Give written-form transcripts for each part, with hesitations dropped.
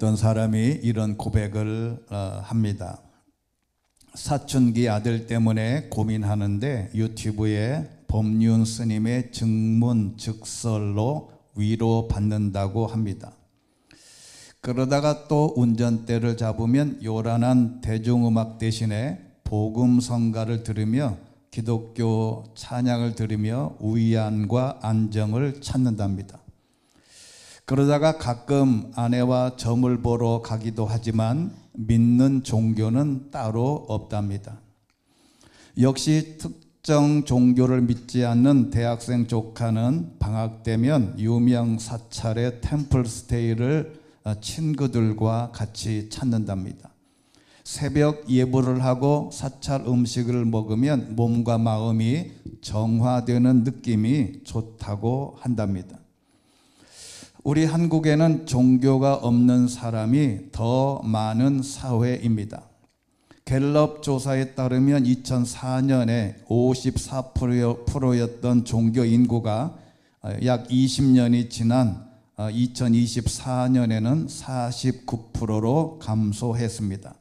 어떤 사람이 이런 고백을 합니다. 사춘기 아들 때문에 고민하는데 유튜브에 법륜 스님의 증문즉설로 위로받는다고 합니다. 그러다가 또 운전대를 잡으면 요란한 대중음악 대신에 복음성가를 들으며 기독교 찬양을 들으며 위안과 안정을 찾는답니다. 그러다가 가끔 아내와 점을 보러 가기도 하지만 믿는 종교는 따로 없답니다. 역시 특정 종교를 믿지 않는 대학생 조카는 방학 되면 유명 사찰의 템플스테이를 친구들과 같이 찾는답니다. 새벽 예불을 하고 사찰 음식을 먹으면 몸과 마음이 정화되는 느낌이 좋다고 한답니다. 우리 한국에는 종교가 없는 사람이 더 많은 사회입니다. 갤럽 조사에 따르면 2004년에 54%였던 종교 인구가 약 20년이 지난 2024년에는 49%로 감소했습니다.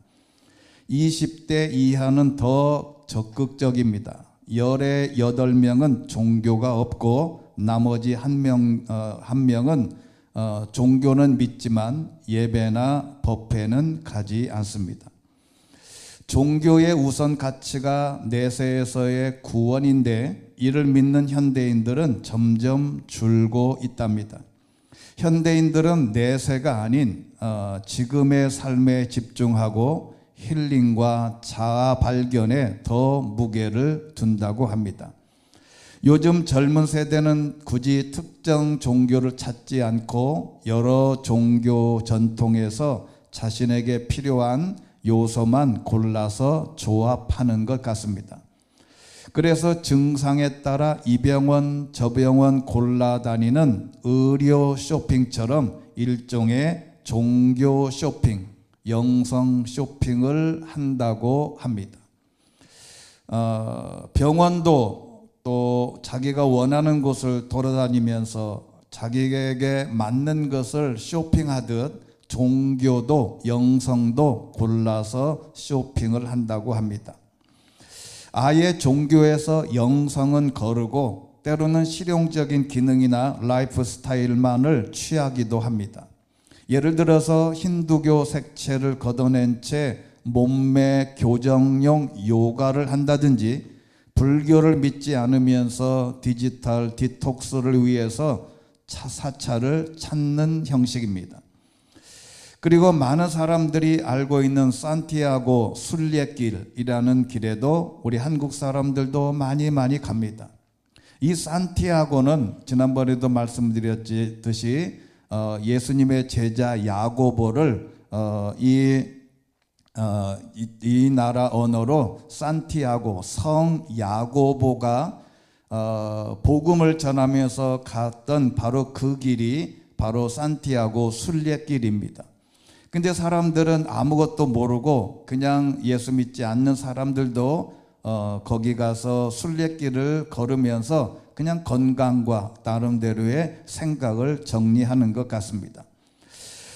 20대 이하는 더 적극적입니다. 열의 8명은 종교가 없고 나머지 한 명은 종교는 믿지만 예배나 법회는 가지 않습니다. 종교의 우선 가치가 내세에서의 구원인데 이를 믿는 현대인들은 점점 줄고 있답니다. 현대인들은 내세가 아닌 지금의 삶에 집중하고 힐링과 자아 발견에 더 무게를 둔다고 합니다. 요즘 젊은 세대는 굳이 특정 종교를 찾지 않고 여러 종교 전통에서 자신에게 필요한 요소만 골라서 조합하는 것 같습니다. 그래서 증상에 따라 이 병원 저 병원 골라다니는 의료 쇼핑처럼 일종의 종교 쇼핑, 영성 쇼핑을 한다고 합니다. 병원도 또 자기가 원하는 곳을 돌아다니면서 자기에게 맞는 것을 쇼핑하듯 종교도 영성도 골라서 쇼핑을 한다고 합니다. 아예 종교에서 영성은 거르고 때로는 실용적인 기능이나 라이프 스타일만을 취하기도 합니다. 예를 들어서 힌두교 색채를 걷어낸 채 몸매 교정용 요가를 한다든지 불교를 믿지 않으면서 디지털 디톡스를 위해서 사찰을 찾는 형식입니다. 그리고 많은 사람들이 알고 있는 산티아고 순례길이라는 길에도 우리 한국 사람들도 많이 갑니다. 이 산티아고는 지난번에도 말씀드렸듯이 예수님의 제자 야고보를 이 나라 언어로 산티아고 성 야고보가 복음을 전하면서 갔던 바로 그 길이 바로 산티아고 순례길입니다. 근데 사람들은 아무것도 모르고 그냥 예수 믿지 않는 사람들도 거기 가서 순례길을 걸으면서 그냥 건강과 나름대로의 생각을 정리하는 것 같습니다.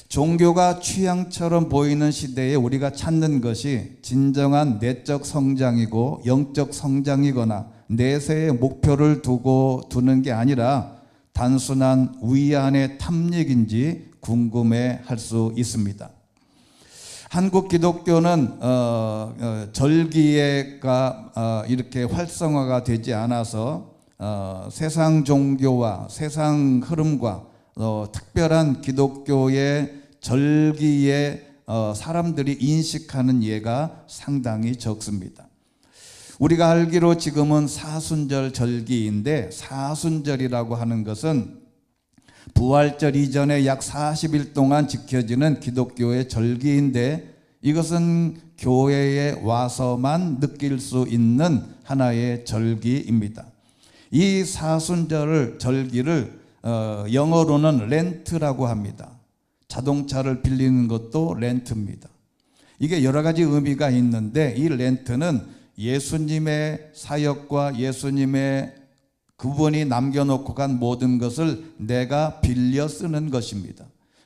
종교가 취향처럼 보이는 시대에 우리가 찾는 것이 진정한 내적 성장이고 영적 성장이거나 내세의 목표를 두는 게 아니라 단순한 위안의 탐닉인지 궁금해할 수 있습니다. 한국 기독교는 절기가 이렇게 활성화가 되지 않아서 세상 종교와 세상 흐름과 특별한 기독교의 절기에 사람들이 인식하는 예가 상당히 적습니다. 우리가 알기로 지금은 사순절 절기인데 사순절이라고 하는 것은 부활절 이전에 약 40일 동안 지켜지는 기독교의 절기인데 이것은 교회에 와서만 느낄 수 있는 하나의 절기입니다. 이 사순절 절기를 영어로는 렌트라고 합니다. 자동차를 빌리는 것도 렌트입니다. 이게 여러 가지 의미가 있는데 이 렌트는 예수님의 사역과 예수님의 그분이 남겨놓고 간 모든 것을 내가 빌려 쓰는 것입니다.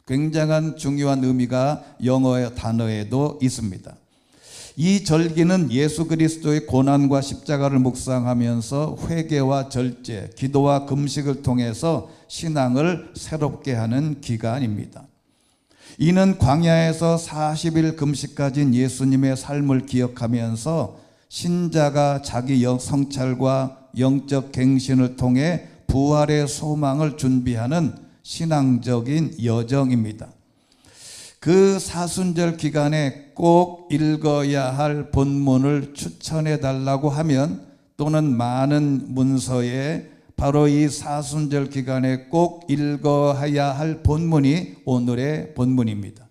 굉장한 중요한 의미가 영어의 단어에도 있습니다. 이 절기는 예수 그리스도의 고난과 십자가를 묵상하면서 회개와 절제, 기도와 금식을 통해서 신앙을 새롭게 하는 기간입니다. 이는 광야에서 40일 금식까지인 예수님의 삶을 기억하면서 신자가 자기 성찰과 영적 갱신을 통해 부활의 소망을 준비하는 신앙적인 여정입니다. 그 사순절 기간에 꼭 읽어야 할 본문을 추천해 달라고 하면, 또는 많은 문서에 바로 이 사순절 기간에 꼭 읽어야 할 본문이 오늘의 본문입니다.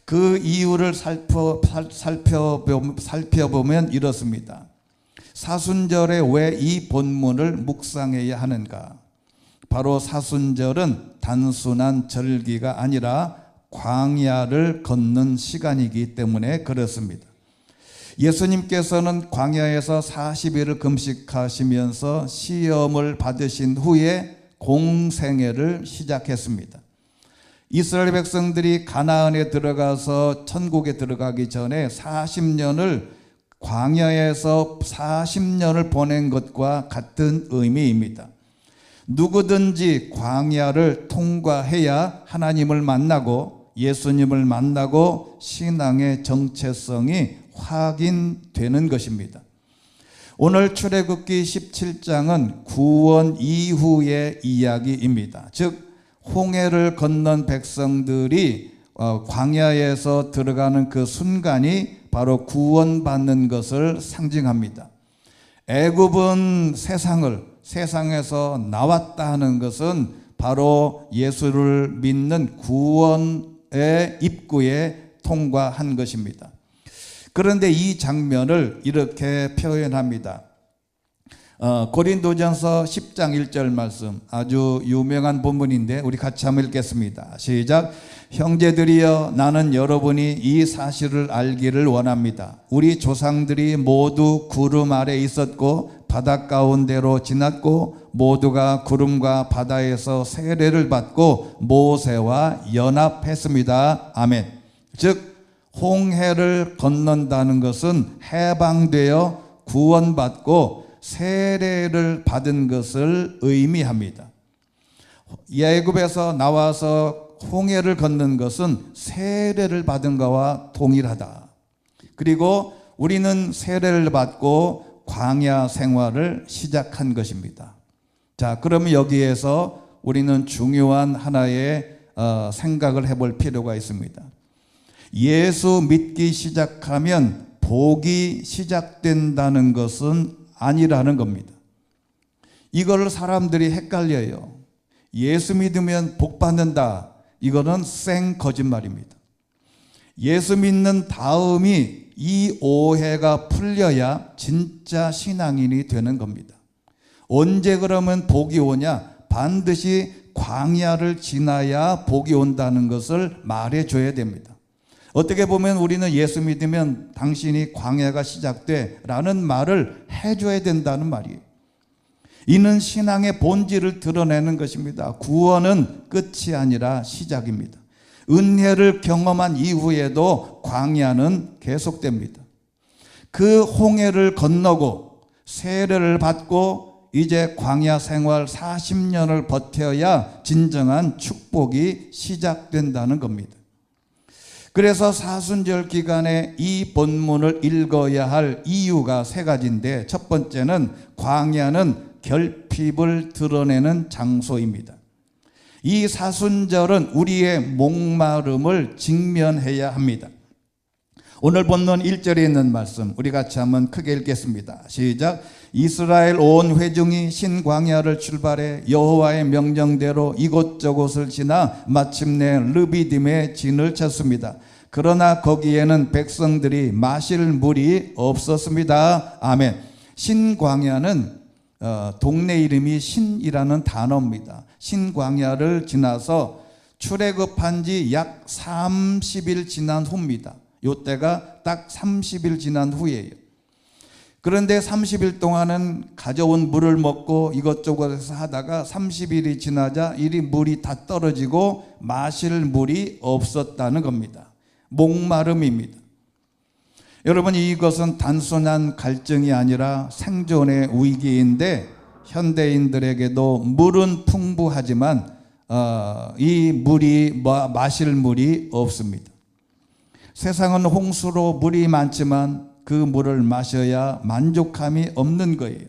그 이유를 살펴보면 이렇습니다. 사순절에 왜 이 본문을 묵상해야 하는가? 바로 사순절은 단순한 절기가 아니라 광야를 걷는 시간이기 때문에 그렇습니다. 예수님께서는 광야에서 40일을 금식하시면서 시험을 받으신 후에 공생애를 시작했습니다. 이스라엘 백성들이 가나안에 들어가서 천국에 들어가기 전에 40년을 광야에서 40년을 보낸 것과 같은 의미입니다. 누구든지 광야를 통과해야 하나님을 만나고 예수님을 만나고 신앙의 정체성이 확인되는 것입니다. 오늘 출애굽기 17장은 구원 이후의 이야기입니다. 즉 홍해를 건넌 백성들이 광야에서 들어가는 그 순간이 바로 구원받는 것을 상징합니다. 애굽은 세상에서 나왔다 하는 것은 바로 예수를 믿는 구원의 입구에 통과한 것입니다. 그런데 이 장면을 이렇게 표현합니다. 고린도전서 10장 1절 말씀, 아주 유명한 본문인데 우리 같이 한번 읽겠습니다. 시작. 형제들이여, 나는 여러분이 이 사실을 알기를 원합니다. 우리 조상들이 모두 구름 아래 있었고 바다 가운데로 지났고 모두가 구름과 바다에서 세례를 받고 모세와 연합했습니다. 아멘. 즉 홍해를 건넌다는 것은 해방되어 구원받고 세례를 받은 것을 의미합니다. 애굽에서 나와서 홍해를 걷는 것은 세례를 받은 것과 동일하다. 그리고 우리는 세례를 받고 광야 생활을 시작한 것입니다. 자, 그러면 여기에서 우리는 중요한 하나의 생각을 해볼 필요가 있습니다. 예수 믿기 시작하면 복이 시작된다는 것은 아니라는 겁니다. 이걸 사람들이 헷갈려요. 예수 믿으면 복 받는다. 이거는 생 거짓말입니다. 예수 믿는 다음이 이 오해가 풀려야 진짜 신앙인이 되는 겁니다. 언제 그러면 복이 오냐? 반드시 광야를 지나야 복이 온다는 것을 말해줘야 됩니다. 어떻게 보면 우리는 예수 믿으면 당신이 광야가 시작돼 라는 말을 해줘야 된다는 말이에요. 이는 신앙의 본질을 드러내는 것입니다. 구원은 끝이 아니라 시작입니다. 은혜를 경험한 이후에도 광야는 계속됩니다. 그 홍해를 건너고 세례를 받고 이제 광야 생활 40년을 버텨야 진정한 축복이 시작된다는 겁니다. 그래서 사순절 기간에 이 본문을 읽어야 할 이유가 세 가지인데, 첫 번째는 광야는 결핍을 드러내는 장소입니다. 이 사순절은 우리의 목마름을 직면해야 합니다. 오늘 본문 1절에 있는 말씀 우리 같이 한번 크게 읽겠습니다. 시작. 이스라엘 온 회중이 신광야를 출발해 여호와의 명령대로 이곳저곳을 지나 마침내 르비딤에 진을 쳤습니다. 그러나 거기에는 백성들이 마실 물이 없었습니다. 아멘. 신광야는 동네 이름이 신이라는 단어입니다. 신광야를 지나서 출애굽한 지 약 30일 지난 후입니다. 이때가 딱 30일 지난 후예요. 그런데 30일 동안은 가져온 물을 먹고 이것저것해서 하다가 30일이 지나자 이 물이 다 떨어지고 마실 물이 없었다는 겁니다. 목마름입니다. 여러분, 이것은 단순한 갈증이 아니라 생존의 위기인데 현대인들에게도 물은 풍부하지만 이 물이 마실 물이 없습니다. 세상은 홍수로 물이 많지만 그 물을 마셔야 만족함이 없는 거예요.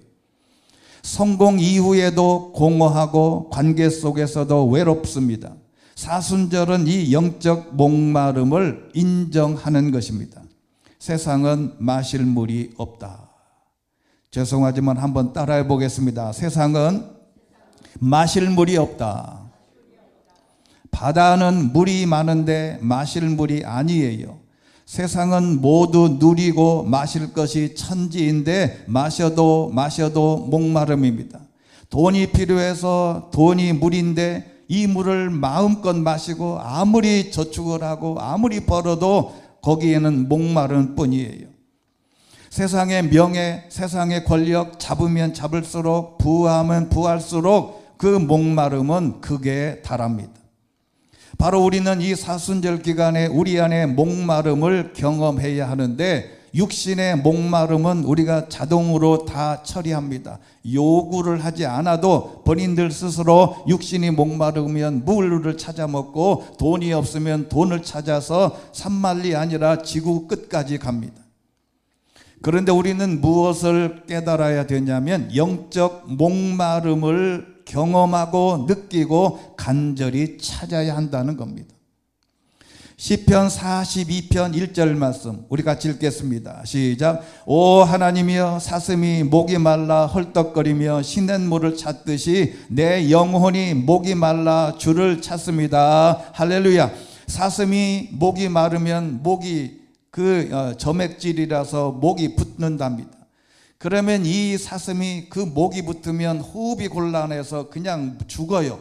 성공 이후에도 공허하고 관계 속에서도 외롭습니다. 사순절은 이 영적 목마름을 인정하는 것입니다. 세상은 마실 물이 없다. 죄송하지만 한번 따라해 보겠습니다. 세상은 마실 물이 없다. 바다는 물이 많은데 마실 물이 아니에요. 세상은 모두 누리고 마실 것이 천지인데 마셔도 목마름입니다. 돈이 필요해서 돈이 물인데 이 물을 마음껏 마시고 아무리 저축을 하고 아무리 벌어도 거기에는 목마른 뿐이에요. 세상의 명예, 세상의 권력, 잡으면 잡을수록 부하면 부할수록 그 목마름은 극에 달합니다. 바로 우리는 이 사순절 기간에 우리 안에 목마름을 경험해야 하는데 육신의 목마름은 우리가 자동으로 다 처리합니다. 요구를 하지 않아도 본인들 스스로 육신이 목마르면 물을 찾아 먹고 돈이 없으면 돈을 찾아서 산만리 아니라 지구 끝까지 갑니다. 그런데 우리는 무엇을 깨달아야 되냐면 영적 목마름을 경험하고 느끼고 간절히 찾아야 한다는 겁니다. 시편 42편 1절 말씀 우리 같이 읽겠습니다. 시작. 오 하나님이여 사슴이 목이 말라 헐떡거리며 시냇물을 찾듯이 내 영혼이 목이 말라 주를 찾습니다. 할렐루야. 사슴이 목이 마르면 목이 점액질이라서 목이 붓는답니다. 그러면 이 사슴이 그 목이 붙으면 호흡이 곤란해서 그냥 죽어요.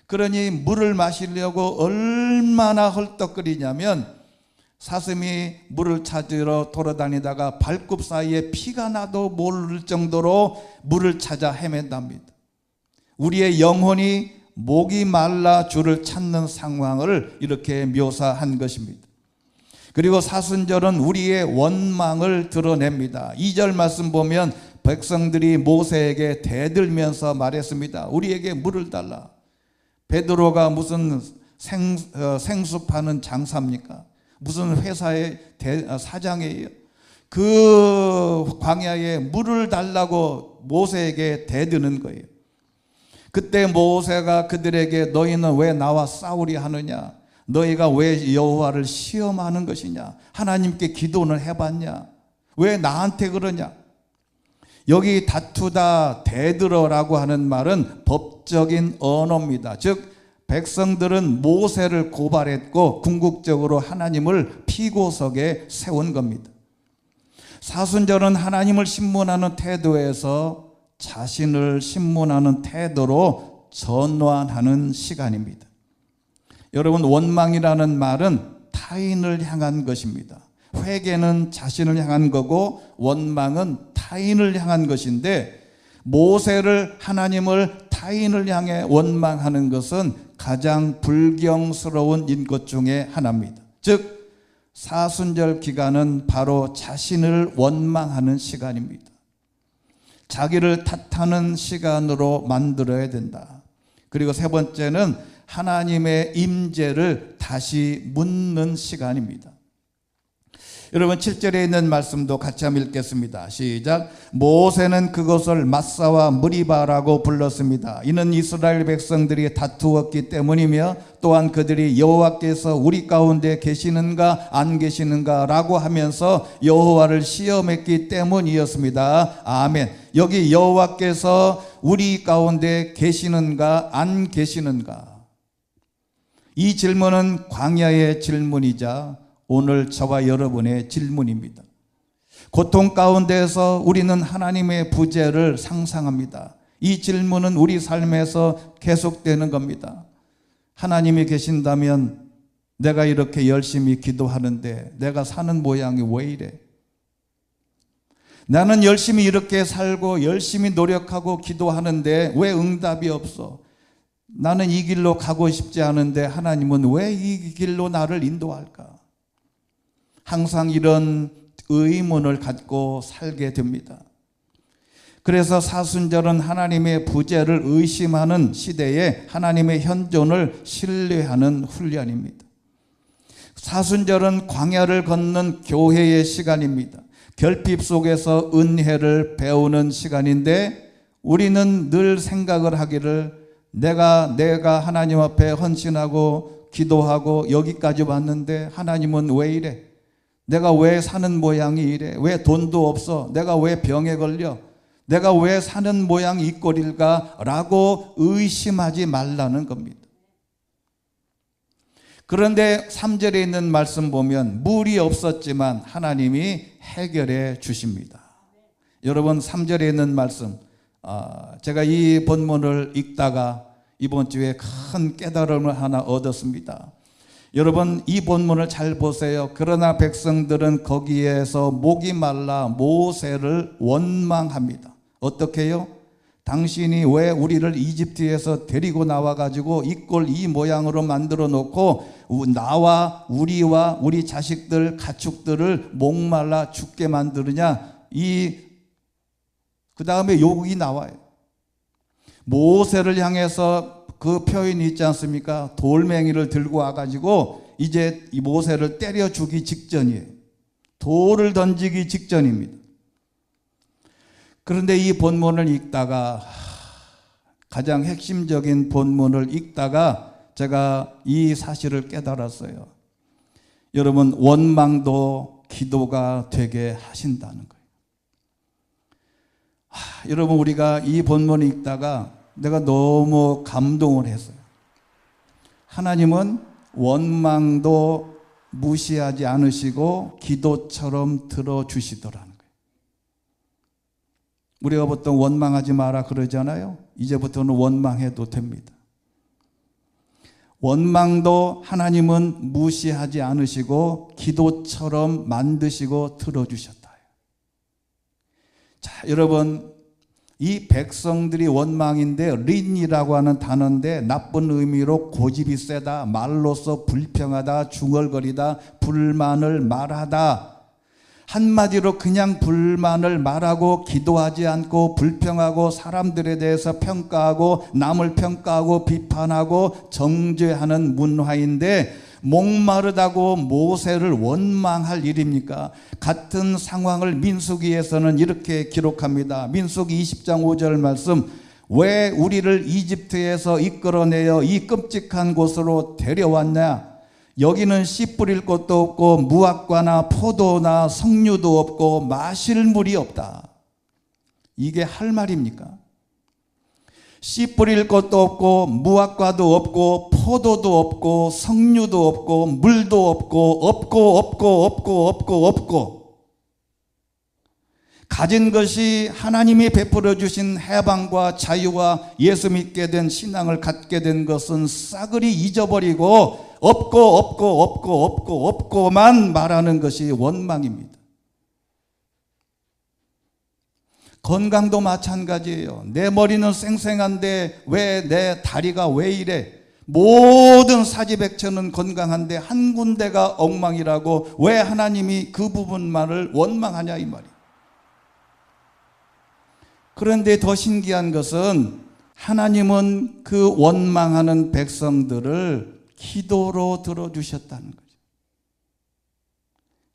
그러니 물을 마시려고 얼마나 헐떡거리냐면 사슴이 물을 찾으러 돌아다니다가 발굽 사이에 피가 나도 모를 정도로 물을 찾아 헤맨답니다. 우리의 영혼이 목이 말라 주를 찾는 상황을 이렇게 묘사한 것입니다. 그리고 사순절은 우리의 원망을 드러냅니다. 2절 말씀 보면 백성들이 모세에게 대들면서 말했습니다. 우리에게 물을 달라. 베드로가 무슨 생수 파는 장사입니까? 무슨 회사의 사장이에요? 그 광야에 물을 달라고 모세에게 대드는 거예요. 그때 모세가 그들에게 너희는 왜 나와 싸우려 하느냐? 너희가 왜 여호와를 시험하는 것이냐? 하나님께 기도는 해봤냐? 왜 나한테 그러냐? 여기 다투다 대들어라고 하는 말은 법적인 언어입니다. 즉 백성들은 모세를 고발했고 궁극적으로 하나님을 피고석에 세운 겁니다. 사순절은 하나님을 신문하는 태도에서 자신을 신문하는 태도로 전환하는 시간입니다. 여러분, 원망이라는 말은 타인을 향한 것입니다. 회개는 자신을 향한 거고 원망은 타인을 향한 것인데 모세를 하나님을 타인을 향해 원망하는 것은 가장 불경스러운 것 중에 하나입니다. 즉 사순절 기간은 바로 자신을 원망하는 시간입니다. 자기를 탓하는 시간으로 만들어야 된다. 그리고 세 번째는 하나님의 임재를 다시 묻는 시간입니다. 여러분 7절에 있는 말씀도 같이 한번 읽겠습니다. 시작. 모세는 그것을 마사와 무리바라고 불렀습니다. 이는 이스라엘 백성들이 다투었기 때문이며 또한 그들이 여호와께서 우리 가운데 계시는가 안 계시는가 라고 하면서 여호와를 시험했기 때문이었습니다. 아멘. 여기 여호와께서 우리 가운데 계시는가 안 계시는가, 이 질문은 광야의 질문이자 오늘 저와 여러분의 질문입니다. 고통 가운데서 우리는 하나님의 부재를 상상합니다. 이 질문은 우리 삶에서 계속되는 겁니다. 하나님이 계신다면 내가 이렇게 열심히 기도하는데 내가 사는 모양이 왜 이래? 나는 열심히 이렇게 살고 열심히 노력하고 기도하는데 왜 응답이 없어? 나는 이 길로 가고 싶지 않은데 하나님은 왜 이 길로 나를 인도할까? 항상 이런 의문을 갖고 살게 됩니다. 그래서 사순절은 하나님의 부재를 의심하는 시대에 하나님의 현존을 신뢰하는 훈련입니다. 사순절은 광야를 걷는 교회의 시간입니다. 결핍 속에서 은혜를 배우는 시간인데 우리는 늘 생각을 하기를 내가 하나님 앞에 헌신하고 기도하고 여기까지 왔는데 하나님은 왜 이래? 내가 왜 사는 모양이 이래? 왜 돈도 없어? 내가 왜 병에 걸려? 내가 왜 사는 모양이 이 꼴일까? 라고 의심하지 말라는 겁니다. 그런데 3절에 있는 말씀 보면 물이 없었지만 하나님이 해결해 주십니다. 여러분 3절에 있는 말씀, 제가 이 본문을 읽다가 이번 주에 큰 깨달음을 하나 얻었습니다. 여러분 이 본문을 잘 보세요. 그러나 백성들은 거기에서 목이 말라 모세를 원망합니다. 어떻게 해요? 당신이 왜 우리를 이집트에서 데리고 나와가지고 이 꼴 이 모양으로 만들어 놓고 나와 우리와 우리 자식들 가축들을 목말라 죽게 만드느냐? 그 다음에 욕이 나와요. 모세를 향해서 그 표현이 있지 않습니까? 돌멩이를 들고 와가지고 이제 이 모세를 때려 주기 직전이에요. 돌을 던지기 직전입니다. 그런데 이 본문을 읽다가 가장 핵심적인 본문을 읽다가 제가 이 사실을 깨달았어요. 여러분 원망도 기도가 되게 하신다는 거예요. 여러분 우리가 이 본문을 읽다가 내가 너무 감동을 했어요. 하나님은 원망도 무시하지 않으시고 기도처럼 들어주시더라는 거예요. 우리가 보통 원망하지 마라 그러잖아요. 이제부터는 원망해도 됩니다. 원망도 하나님은 무시하지 않으시고 기도처럼 만드시고 들어주셨다. 자, 여러분 이 백성들이 원망인데 린이라고 하는 단어인데 나쁜 의미로 고집이 세다, 말로써 불평하다, 중얼거리다, 불만을 말하다. 한마디로 그냥 불만을 말하고 기도하지 않고 불평하고 사람들에 대해서 평가하고 남을 평가하고 비판하고 정죄하는 문화인데 목마르다고 모세를 원망할 일입니까? 같은 상황을 민수기에서는 이렇게 기록합니다. 민수기 20장 5절 말씀, 왜 우리를 이집트에서 이끌어내어 이 끔찍한 곳으로 데려왔냐? 여기는 씨 뿌릴 곳도 없고 무화과나 포도나 석류도 없고 마실 물이 없다. 이게 할 말입니까? 씨 뿌릴 것도 없고 무화과도 없고 포도도 없고 석류도 없고 물도 없고 가진 것이 하나님이 베풀어 주신 해방과 자유와 예수 믿게 된 신앙을 갖게 된 것은 싸그리 잊어버리고 없고만 말하는 것이 원망입니다. 건강도 마찬가지예요. 내 머리는 쌩쌩한데 왜 내 다리가 왜 이래? 모든 사지백체는 건강한데 한 군데가 엉망이라고 왜 하나님이 그 부분만을 원망하냐 이 말이에요. 그런데 더 신기한 것은 하나님은 그 원망하는 백성들을 기도로 들어주셨다는 거죠.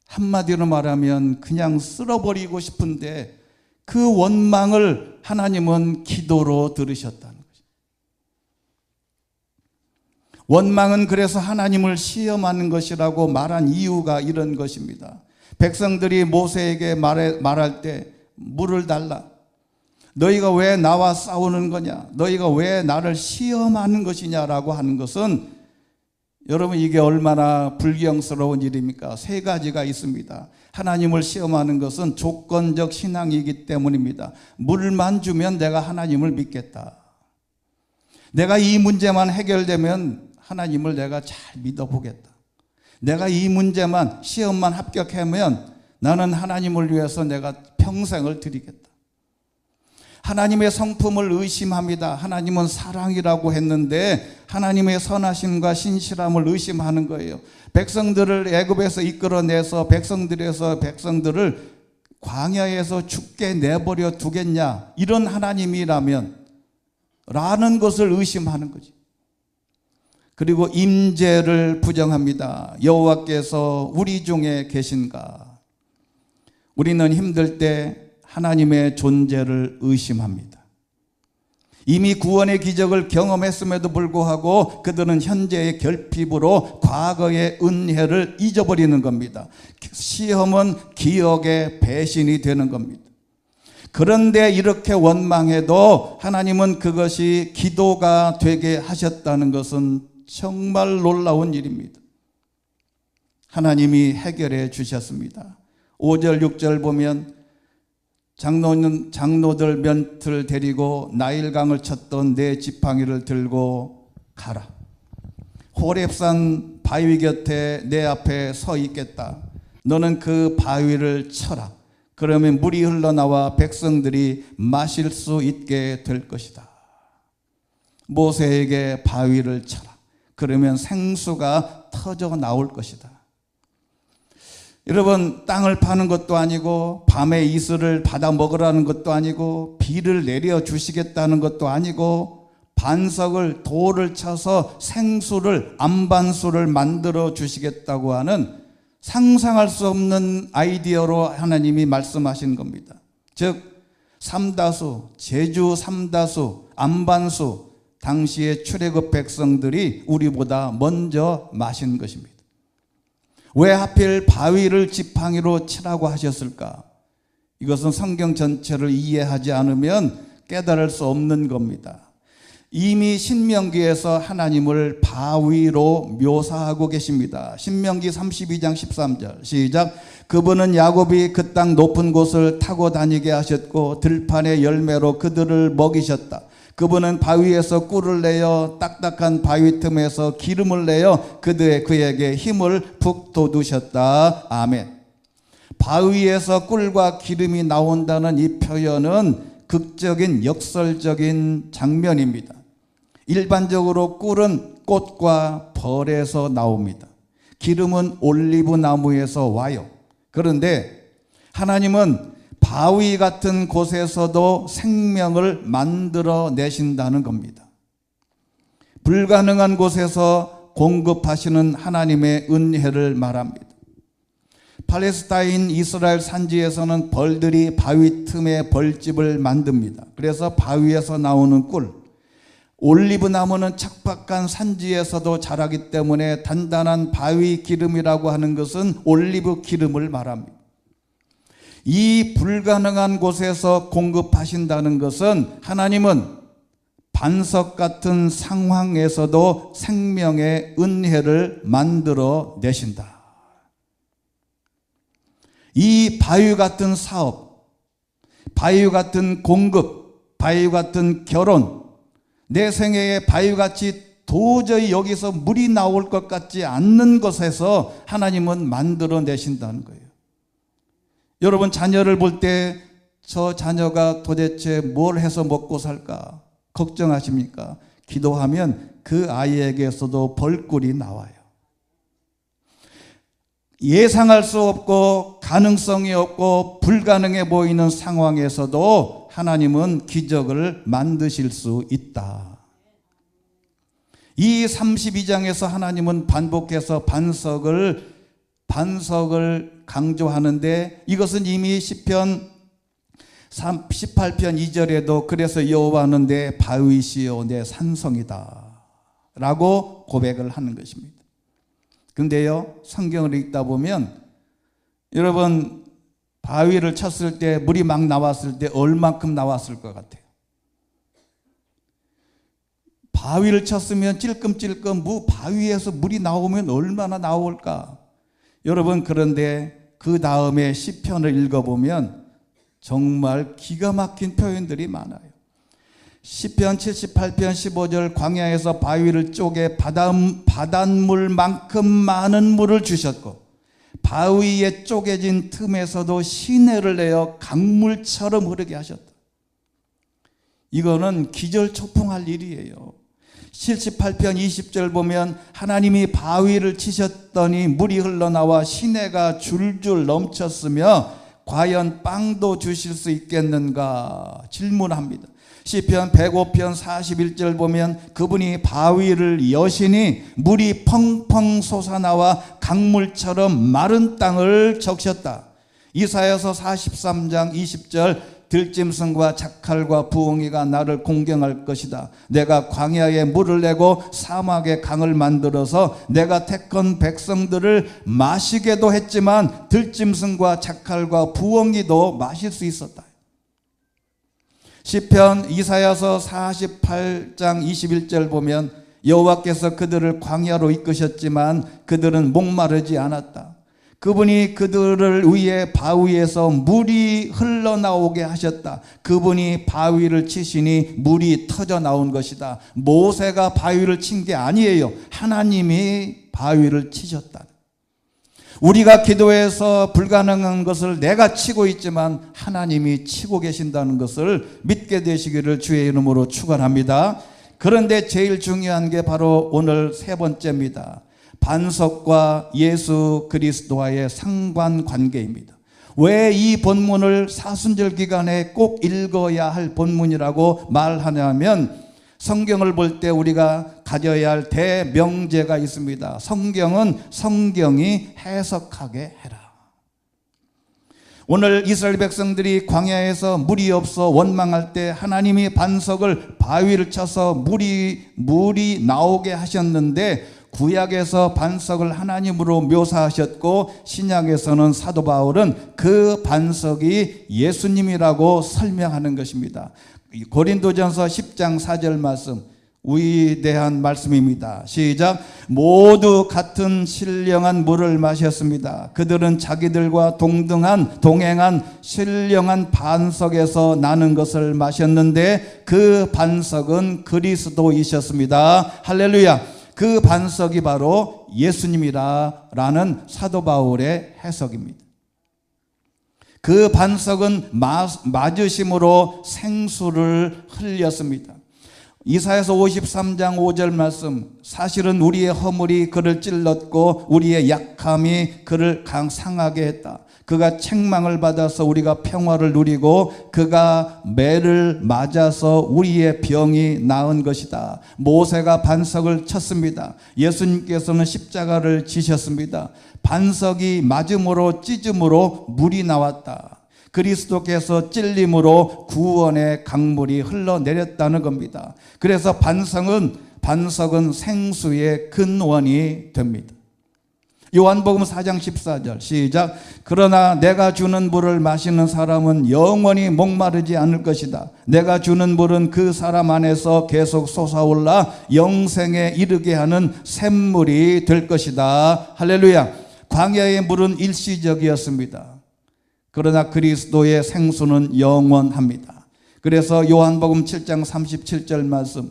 한마디로 말하면 그냥 쓸어버리고 싶은데 그 원망을 하나님은 기도로 들으셨다는 거죠. 원망은 그래서 하나님을 시험하는 것이라고 말한 이유가 이런 것입니다. 백성들이 모세에게 말할 때 물을 달라. 너희가 왜 나와 싸우는 거냐? 너희가 왜 나를 시험하는 것이냐라고 하는 것은 여러분 이게 얼마나 불경스러운 일입니까? 세 가지가 있습니다. 하나님을 시험하는 것은 조건적 신앙이기 때문입니다. 물만 주면 내가 하나님을 믿겠다. 내가 이 문제만 해결되면 하나님을 내가 잘 믿어보겠다. 내가 이 문제만 시험만 합격하면 나는 하나님을 위해서 내가 평생을 드리겠다. 하나님의 성품을 의심합니다. 하나님은 사랑이라고 했는데 하나님의 선하심과 신실함을 의심하는 거예요. 백성들을 애굽에서 이끌어내서 백성들을 광야에서 죽게 내버려 두겠냐, 이런 하나님이라면 라는 것을 의심하는 거지. 그리고 임재를 부정합니다. 여호와께서 우리 중에 계신가? 우리는 힘들 때 하나님의 존재를 의심합니다. 이미 구원의 기적을 경험했음에도 불구하고 그들은 현재의 결핍으로 과거의 은혜를 잊어버리는 겁니다. 시험은 기억의 배신이 되는 겁니다. 그런데 이렇게 원망해도 하나님은 그것이 기도가 되게 하셨다는 것은 정말 놀라운 일입니다. 하나님이 해결해 주셨습니다. 5절 6절 보면 장로들 몇을 데리고 나일강을 쳤던 네 지팡이를 들고 가라. 호렙산 바위 곁에 내 앞에 서 있겠다. 너는 그 바위를 쳐라. 그러면 물이 흘러나와 백성들이 마실 수 있게 될 것이다. 모세에게 바위를 쳐라. 그러면 생수가 터져 나올 것이다. 여러분, 땅을 파는 것도 아니고 밤에 이슬을 받아 먹으라는 것도 아니고 비를 내려 주시겠다는 것도 아니고 반석을 돌을 쳐서 생수를 암반수를 만들어 주시겠다고 하는 상상할 수 없는 아이디어로 하나님이 말씀하신 겁니다. 즉 삼다수, 제주 삼다수, 암반수, 당시의 출애굽 백성들이 우리보다 먼저 마신 것입니다. 왜 하필 바위를 지팡이로 치라고 하셨을까? 이것은 성경 전체를 이해하지 않으면 깨달을 수 없는 겁니다. 이미 신명기에서 하나님을 바위로 묘사하고 계십니다. 신명기 32장 13절 시작. 그분은 야곱이 그 땅 높은 곳을 타고 다니게 하셨고 들판의 열매로 그들을 먹이셨다. 그분은 바위에서 꿀을 내어 딱딱한 바위 틈에서 기름을 내어 그에게 힘을 푹 돋우셨다. 아멘. 바위에서 꿀과 기름이 나온다는 이 표현은 극적인 역설적인 장면입니다. 일반적으로 꿀은 꽃과 벌에서 나옵니다. 기름은 올리브 나무에서 와요. 그런데 하나님은 바위 같은 곳에서도 생명을 만들어 내신다는 겁니다. 불가능한 곳에서 공급하시는 하나님의 은혜를 말합니다. 팔레스타인 이스라엘 산지에서는 벌들이 바위 틈에 벌집을 만듭니다. 그래서 바위에서 나오는 꿀, 올리브 나무는 척박한 산지에서도 자라기 때문에 단단한 바위 기름이라고 하는 것은 올리브 기름을 말합니다. 이 불가능한 곳에서 공급하신다는 것은 하나님은 반석 같은 상황에서도 생명의 은혜를 만들어 내신다. 이 바위 같은 사업, 바위 같은 공급, 바위 같은 결혼, 내 생애에 바위같이 도저히 여기서 물이 나올 것 같지 않는 곳에서 하나님은 만들어 내신다는 거예요. 여러분, 자녀를 볼 때 저 자녀가 도대체 뭘 해서 먹고 살까 걱정하십니까? 기도하면 그 아이에게서도 벌꿀이 나와요. 예상할 수 없고 가능성이 없고 불가능해 보이는 상황에서도 하나님은 기적을 만드실 수 있다. 이 32장에서 하나님은 반복해서 반석을 강조하는데 이것은 이미 시편 18편 2절에도 그래서 여호와는 내 바위시요 내 산성이다 라고 고백을 하는 것입니다. 근데요, 성경을 읽다 보면 여러분, 바위를 쳤을 때 물이 막 나왔을 때 얼만큼 나왔을 것 같아요? 바위를 쳤으면 찔끔찔끔 바위에서 물이 나오면 얼마나 나올까? 여러분, 그런데 그 다음에 시편을 읽어보면 정말 기가 막힌 표현들이 많아요. 시편 78편 15절 광야에서 바위를 쪼개 바닷물만큼 많은 물을 주셨고 바위에 쪼개진 틈에서도 시내를 내어 강물처럼 흐르게 하셨다. 이거는 기절초풍할 일이에요. 78편 20절 보면 하나님이 바위를 치셨더니 물이 흘러나와 시내가 줄줄 넘쳤으며 과연 빵도 주실 수 있겠는가 질문합니다. 시편 105편 41절 보면 그분이 바위를 여시니 물이 펑펑 솟아나와 강물처럼 마른 땅을 적셨다. 이사야서 43장 20절 들짐승과 자칼과 부엉이가 나를 공경할 것이다. 내가 광야에 물을 내고 사막에 강을 만들어서 내가 택한 백성들을 마시게도 했지만 들짐승과 자칼과 부엉이도 마실 수 있었다. 시편 이사야서 48장 21절 보면 여호와께서 그들을 광야로 이끄셨지만 그들은 목마르지 않았다. 그분이 그들을 위해 바위에서 물이 흘러나오게 하셨다. 그분이 바위를 치시니 물이 터져 나온 것이다. 모세가 바위를 친 게 아니에요. 하나님이 바위를 치셨다. 우리가 기도해서 불가능한 것을 내가 치고 있지만 하나님이 치고 계신다는 것을 믿게 되시기를 주의 이름으로 축원합니다. 그런데 제일 중요한 게 바로 오늘 세 번째입니다. 반석과 예수 그리스도와의 상관관계입니다. 왜 이 본문을 사순절 기간에 꼭 읽어야 할 본문이라고 말하냐면 성경을 볼 때 우리가 가져야 할 대명제가 있습니다. 성경은 성경이 해석하게 해라. 오늘 이스라엘 백성들이 광야에서 물이 없어 원망할 때 하나님이 반석을 바위를 쳐서 물이 나오게 하셨는데 구약에서 반석을 하나님으로 묘사하셨고 신약에서는 사도 바울은 그 반석이 예수님이라고 설명하는 것입니다. 고린도전서 10장 4절 말씀 위대한 말씀입니다. 시작. 모두 같은 신령한 물을 마셨습니다. 그들은 자기들과 동행한 신령한 반석에서 나는 것을 마셨는데 그 반석은 그리스도이셨습니다. 할렐루야. 그 반석이 바로 예수님이라는 사도 바울의 해석입니다. 그 반석은 맞으심으로 생수를 흘렸습니다. 이사야서 53장 5절 말씀, 사실은 우리의 허물이 그를 찔렀고 우리의 약함이 그를 상하게 했다. 그가 책망을 받아서 우리가 평화를 누리고 그가 매를 맞아서 우리의 병이 나은 것이다. 모세가 반석을 쳤습니다. 예수님께서는 십자가를 지셨습니다. 반석이 맞음으로 찢음으로 물이 나왔다. 그리스도께서 찔림으로 구원의 강물이 흘러내렸다는 겁니다. 그래서 반석은 생수의 근원이 됩니다. 요한복음 4장 14절 시작. 그러나 내가 주는 물을 마시는 사람은 영원히 목마르지 않을 것이다. 내가 주는 물은 그 사람 안에서 계속 솟아올라 영생에 이르게 하는 샘물이 될 것이다. 할렐루야. 광야의 물은 일시적이었습니다. 그러나 그리스도의 생수는 영원합니다. 그래서 요한복음 7장 37절 말씀,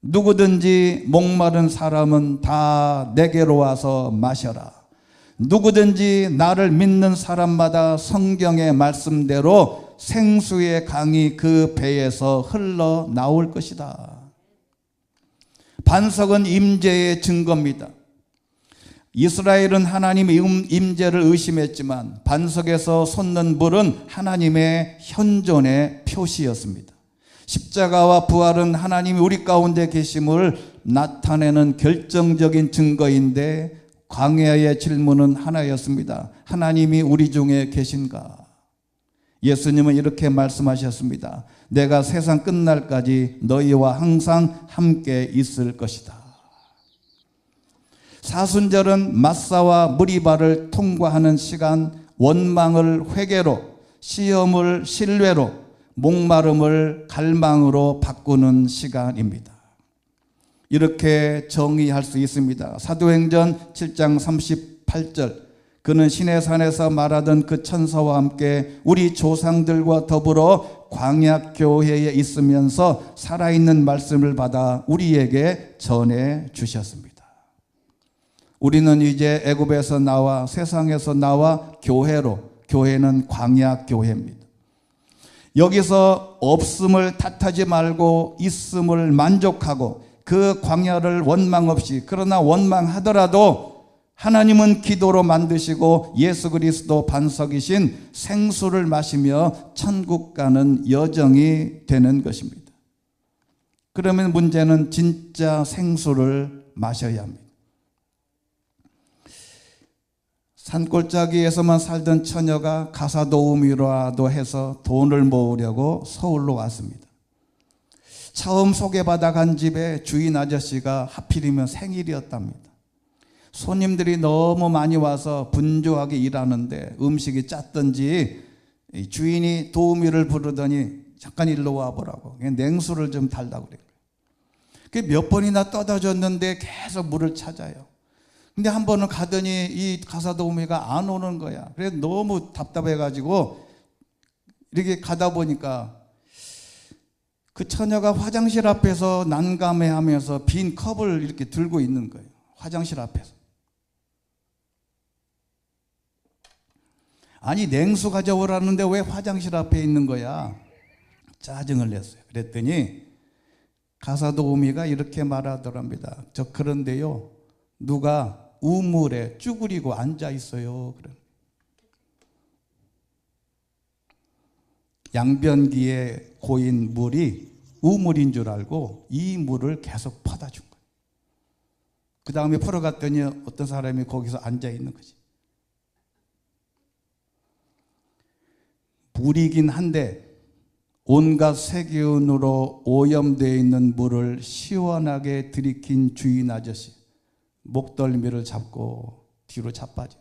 누구든지 목마른 사람은 다 내게로 와서 마셔라. 누구든지 나를 믿는 사람마다 성경의 말씀대로 생수의 강이 그 배에서 흘러나올 것이다. 반석은 임재의 증거입니다. 이스라엘은 하나님의 임재를 의심했지만 반석에서 솟는 물은 하나님의 현존의 표시였습니다. 십자가와 부활은 하나님이 우리 가운데 계심을 나타내는 결정적인 증거인데 광야의 질문은 하나였습니다. 하나님이 우리 중에 계신가? 예수님은 이렇게 말씀하셨습니다. 내가 세상 끝날까지 너희와 항상 함께 있을 것이다. 사순절은 맞사와 무리바를 통과하는 시간, 원망을 회개로, 시험을 신뢰로, 목마름을 갈망으로 바꾸는 시간입니다. 이렇게 정의할 수 있습니다. 사도행전 7장 38절, 그는 시내산에서 말하던 그 천사와 함께 우리 조상들과 더불어 광야 교회에 있으면서 살아있는 말씀을 받아 우리에게 전해 주셨습니다. 우리는 이제 애굽에서 나와 세상에서 나와 교회로, 교회는 광야 교회입니다. 여기서 없음을 탓하지 말고 있음을 만족하고 그 광야를 원망 없이, 그러나 원망하더라도 하나님은 기도로 만드시고 예수 그리스도 반석이신 생수를 마시며 천국 가는 여정이 되는 것입니다. 그러면 문제는 진짜 생수를 마셔야 합니다. 산골짜기에서만 살던 처녀가 가사도우미로라도 해서 돈을 모으려고 서울로 왔습니다. 처음 소개받아 간 집에 주인 아저씨가 하필이면 생일이었답니다. 손님들이 너무 많이 와서 분주하게 일하는데 음식이 짰던지 주인이 도우미를 부르더니 잠깐 일로 와보라고, 냉수를 좀 달라고 그래요. 몇 번이나 떠다 줬는데 계속 물을 찾아요. 근데 한 번은 가더니 이 가사도우미가 안 오는 거야. 그래서 너무 답답해가지고 이렇게 가다 보니까 그 처녀가 화장실 앞에서 난감해하면서 빈 컵을 이렇게 들고 있는 거예요. 화장실 앞에서. 아니, 냉수 가져오라는데 왜 화장실 앞에 있는 거야? 짜증을 냈어요. 그랬더니 가사도우미가 이렇게 말하더랍니다. 저 그런데요, 누가 우물에 쭈그리고 앉아 있어요. 그래. 양변기에 고인 물이 우물인 줄 알고 이 물을 계속 퍼다 준 거예요. 그 다음에 풀어갔더니 어떤 사람이 거기서 앉아 있는 거지. 물이긴 한데 온갖 세균으로 오염되어 있는 물을 시원하게 들이킨 주인 아저씨, 목덜미를 잡고 뒤로 자빠져.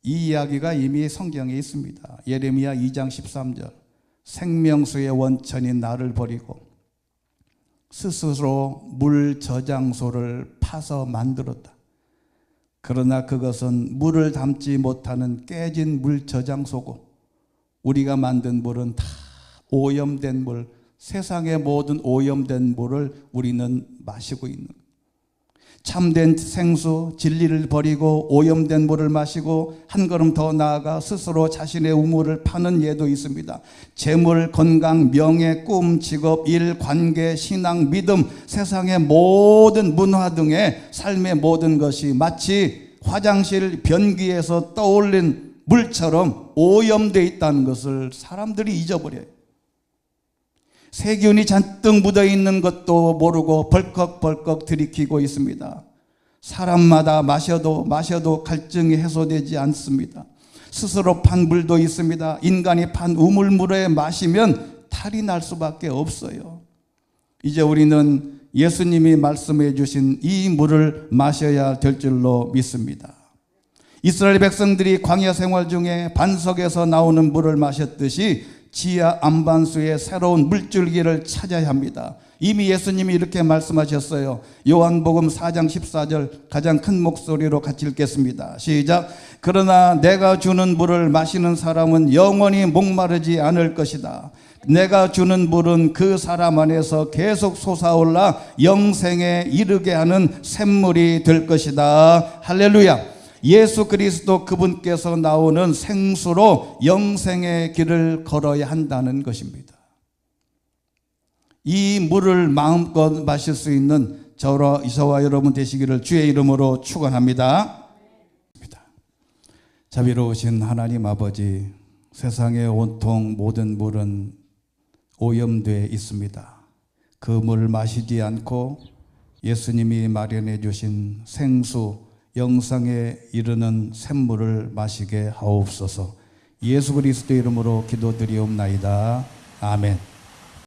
이 이야기가 이미 성경에 있습니다. 예레미야 2장 13절. 생명수의 원천인 나를 버리고 스스로 물 저장소를 파서 만들었다. 그러나 그것은 물을 담지 못하는 깨진 물 저장소고, 우리가 만든 물은 다 오염된 물, 세상의 모든 오염된 물을 우리는 마시고 있는 거예요. 참된 생수, 진리를 버리고 오염된 물을 마시고 한 걸음 더 나아가 스스로 자신의 우물을 파는 예도 있습니다. 재물, 건강, 명예, 꿈, 직업, 일, 관계, 신앙, 믿음, 세상의 모든 문화 등의 삶의 모든 것이 마치 화장실 변기에서 떠올린 물처럼 오염되어 있다는 것을 사람들이 잊어버려요. 세균이 잔뜩 묻어있는 것도 모르고 벌컥벌컥 들이키고 있습니다. 사람마다 마셔도 갈증이 해소되지 않습니다. 스스로 판 물도 있습니다. 인간이 판 우물물에 마시면 탈이 날 수밖에 없어요. 이제 우리는 예수님이 말씀해 주신 이 물을 마셔야 될 줄로 믿습니다. 이스라엘 백성들이 광야 생활 중에 반석에서 나오는 물을 마셨듯이 지하 안반수의 새로운 물줄기를 찾아야 합니다. 이미 예수님이 이렇게 말씀하셨어요. 요한복음 4장 14절 가장 큰 목소리로 같이 읽겠습니다. 시작. 그러나 내가 주는 물을 마시는 사람은 영원히 목마르지 않을 것이다. 내가 주는 물은 그 사람 안에서 계속 솟아올라 영생에 이르게 하는 샘물이 될 것이다. 할렐루야. 예수 그리스도 그분께서 나오는 생수로 영생의 길을 걸어야 한다는 것입니다. 이 물을 마음껏 마실 수 있는 저와 여러분 되시기를 주의 이름으로 축원합니다. 자비로우신 하나님 아버지, 세상의 온통 모든 물은 오염되어 있습니다. 그 물을 마시지 않고 예수님이 마련해 주신 생수, 영생에 이르는 샘물을 마시게 하옵소서. 예수 그리스도 이름으로 기도드리옵나이다. 아멘.